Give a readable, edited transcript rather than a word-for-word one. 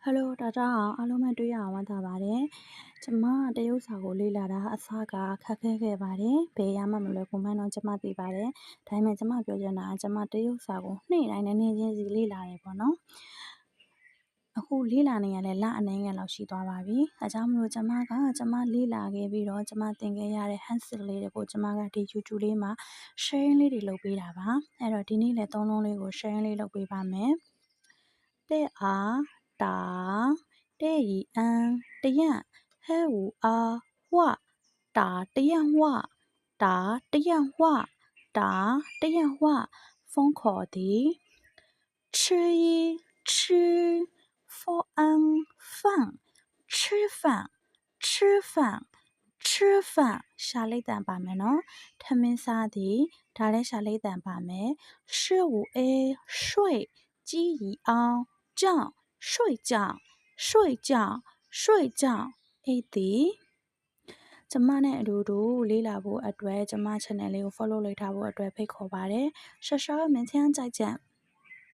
Hello 大家好အားလုံးပဲတွေ့ရအောင်ဝမ်းသာပါတယ်ကျမတရုတ်စာကိုလေ့လာတာအစကခက်ခဲခဲ့ပါတယ်ဘယ်ရမှမလွယ်ကူမှန်းတော့ကျမသိပါတယ်ဒါပေမဲ့ကျမပြောချင်တာကကျမတရုတ်စာကိုနေ့တိုင်းနည်းနည်းချင်းစီလေ့လာတယ်ပေါ့နော်အခုလေ့လာနေရတဲ့လအနည်းငယ်လောက်ရှိသွားပါပြီ။ဒါကြောင့်မလို့ကျမလေ့လာခဲ့ပြီးတော့ကျမသင်ခဲ့ရတဲ့ handset လေးတွေကိုကျမကဒီ YouTube လေးမှာ sharing လေးတွေလုပ်ပေးတာပါ။အဲ့တော့ဒီနေ့လည်းသုံးလုံးလေးကို sharing လေးလုပ်ပေးပါမယ်။တဲ့အားတာတဲ့ရီအန်တရန့်ဟဲဝူအားဝတာတရန့်ဝတာတရန့်ဝတာတရန့်ဝဖုန်းခေါ်သည်吃一吃for an 饭吃饭吃饭吃饭ရှာလိုက်တန်ပါမယ်နော်ထမင်းစားသည်ဒါလည်းရှာလိုက်တန်ပါမယ်十五 A 睡鸡一熬觉睡觉睡觉睡觉အိတ်သည်ကျမနဲ့အတူတူလေးလာဖို့အတွက်ကျမ channel လေးကို follow လုပ်ထားဖို့အတွက်ဖိတ်ခေါ်ပါတယ်小小的明天再见